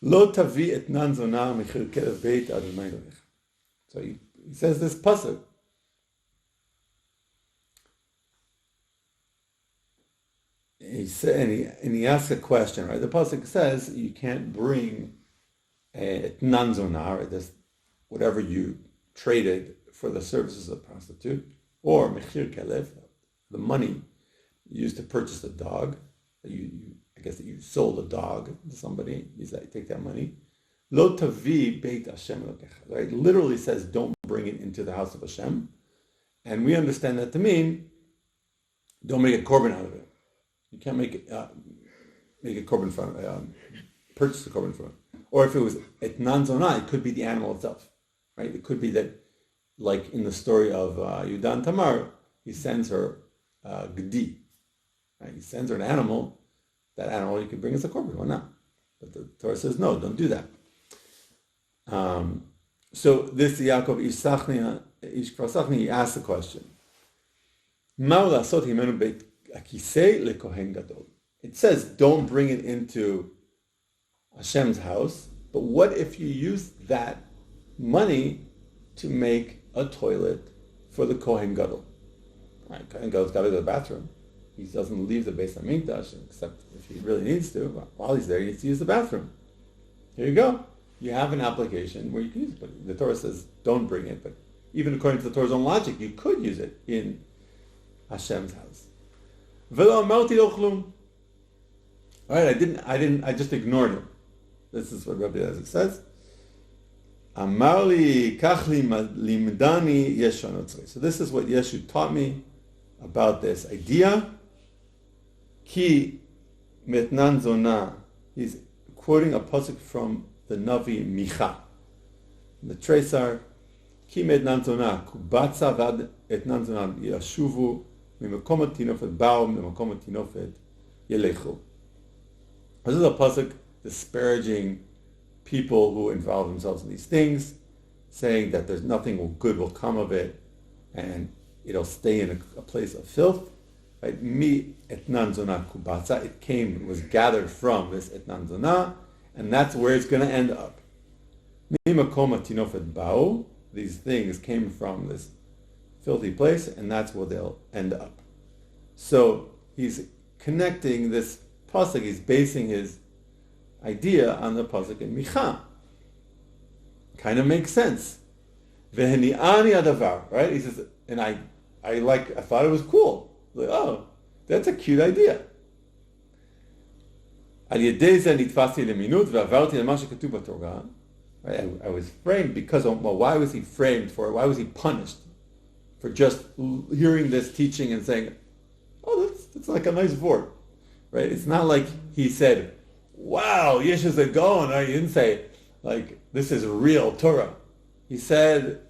Lo tavi etnan zona michir kelev beit Adonai Elohecha. So he says this pasuk. He asks a question, right? The pasuk says you can't bring etnan zona, right? This, whatever you traded for the services of a prostitute, or michir kelev, the money used to purchase the dog. I guess that you sold a dog to somebody. You take that money. Lo tavi beit Hashem Elokecha. Right? Literally says, don't bring it into the house of Hashem. And we understand that to mean, don't make a korban out of it. You can't make a korban from purchase a korban from it. Or if it was etnan zonah, it could be the animal itself. Right? It could be that, like in the story of Yudah and Tamar, he sends her gedi. Right? He sends her an animal. That animal you can bring as a korban, why not? But the Torah says, no, don't do that. So this Yaakov Ish Kfar Sachni, he asked the question, it says, don't bring it into Hashem's house, but what if you use that money to make a toilet for the Kohen Gadol? Right, Kohen Gadol's got to go to the bathroom. He doesn't leave the Beis Hamikdash, except if he really needs to. While he's there, he needs to use the bathroom. Here you go. You have an application where you can use it. But the Torah says, don't bring it. But even according to the Torah's own logic, you could use it in Hashem's house. V'lo amarti lo chlum. All right, I just ignored him. This is what Rabbi Eliezer says. Amarli kachli limdani Yeshu Nazarite. So this is what Yeshu taught me about this idea. Ki metnan zona. He's quoting a pasuk from the Navi Micha. The Tresar. Ki metnan zona. Kubatza vad etnan zona yashuvu mimakom hatinofet ba'u mimakom hatinofet yelechu. This is a pasuk disparaging people who involve themselves in these things, saying that there's nothing good will come of it, and it'll stay in a place of filth. Right? Mi etnan zona kubatza. It was gathered from this etnan zona, and that's where it's going to end up. Mi makom hatinofet ba'u. These things came from this filthy place, and that's where they'll end up. So he's connecting this pasuk. He's basing his idea on the pasuk in Micha. Kind of makes sense. Veheni'ani adavar, right? He says, and I thought it was cool. Like, oh, that's a cute idea. Al yedei zeh nitfasti leminut ve'avarti lema shekatuv b'Torah. Right? I was framed because of, well, why was he framed for it? Why was he punished for just hearing this teaching and saying, oh, that's like a nice word, right? It's not like he said, wow, Yeshu's a Gaon. Right? He didn't say, like, this is real Torah. He said,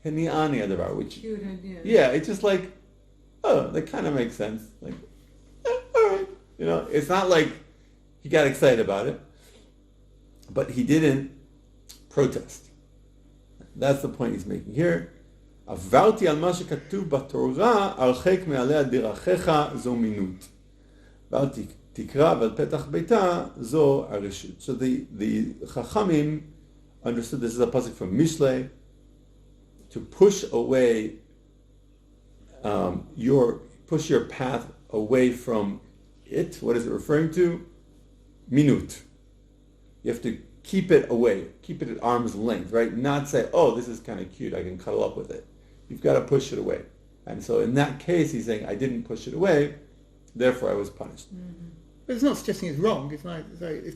Heni'ani adavar, which, cute idea. Yeah, it's just like, oh, that kind of makes sense. Like, all right. You know, it's not like he got excited about it, but he didn't protest. That's the point he's making here. Avarti al ma shekatuv b'Torah archek me'alei dirachecha zo minut. Avarti tikra vel petach beita zo arishut. So the Chachamim understood this is a pasuk from Mishlei, to push away push your path away from it. What is it referring to? Minut. You have to keep it away, keep it at arm's length, right? Not say, oh, this is kind of cute, I can cuddle up with it. You've got to push it away. And so in that case, he's saying, I didn't push it away, therefore I was punished. Mm-hmm. But it's not suggesting it's wrong. It's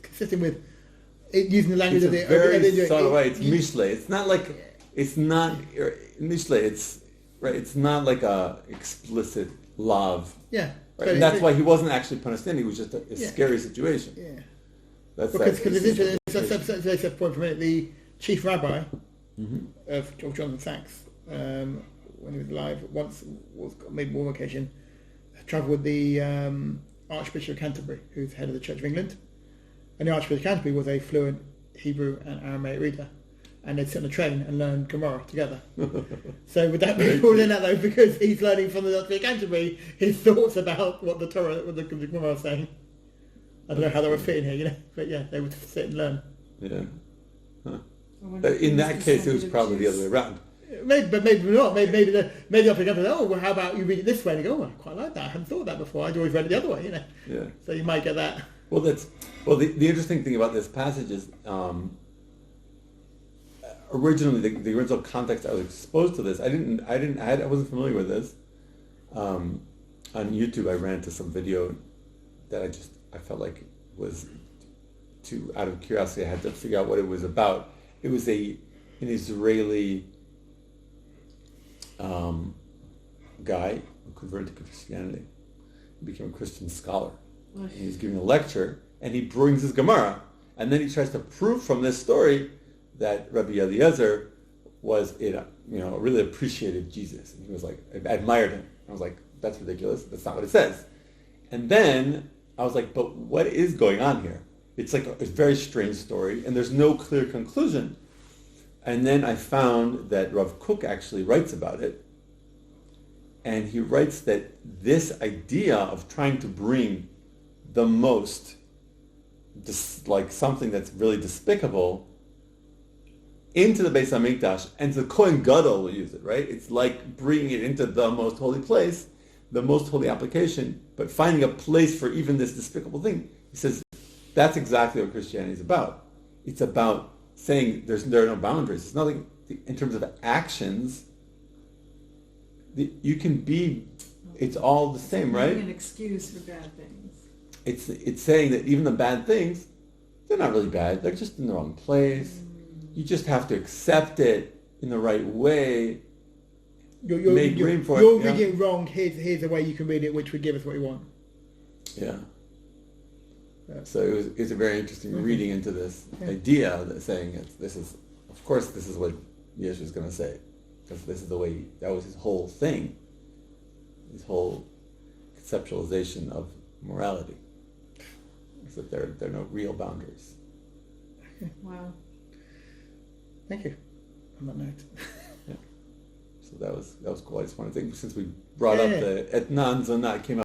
consistent with it using the language it's of the... very subtle way. It's Mishlei. It's not like... It's not... Mishlei, it's... Right, it's not like a explicit lav. Yeah. Right? And that's why he wasn't actually punished then. He was just a scary situation. Yeah. Because it's interesting. That's a point from it. The chief rabbi of Jonathan Sachs, when he was alive, once maybe one occasion, travelled with the Archbishop of Canterbury, who's head of the Church of England, and the Archbishop of Canterbury was a fluent Hebrew and Aramaic reader, and they'd sit on a train and learn Gemara together. So would that be all in that though, because he's learning from the Archbishop of Canterbury his thoughts about what the Gemara is saying? I don't know how they were fitting here, but yeah, they would sit and learn. Yeah. Huh. In that case, it was probably the other way around. Maybe not. Maybe the African country, oh, well, how about you read it this way? And you go, oh, I quite like that. I hadn't thought of that before. I'd always read it the other way, Yeah. So you might get that. Well, the interesting thing about this passage is originally the original context I was exposed to this. I wasn't familiar with this. On YouTube, I ran into some video that I felt like was out of curiosity, I had to figure out what it was about. It was an Israeli guy who converted to Christianity. He became a Christian scholar. And he's giving a lecture, and he brings his Gemara, and then he tries to prove from this story that Rabbi Eliezer really appreciated Jesus. And he was like, admired him. I was like, that's ridiculous. That's not what it says. And then I was like, but what is going on here? It's like a very strange story, and there's no clear conclusion. And then I found that Rav Kook actually writes about it, and he writes that this idea of trying to bring the most, like something that's really despicable, into the Beis HaMikdash, and the Kohen Gadol will use it, right? It's like bringing it into the most holy place, the most holy application, but finding a place for even this despicable thing. He says, that's exactly what Christianity is about. It's about saying there are no boundaries. It's nothing in terms of actions. You can be, it's all the same, right? An excuse for bad things. It's saying that even the bad things, they're not really bad. They're just in the wrong place. You just have to accept it in the right way. You're reading it wrong. Here's a way you can read it, which would give us what we want. Yeah. So it was a very interesting reading into this idea that saying this is what Yeshu is going to say, because this is the way that was his whole thing, his whole conceptualization of morality, is that there are no real boundaries. Wow. Thank you. On that note. So that was cool. I just wanted to think, since we brought up the Etnan Zona, it came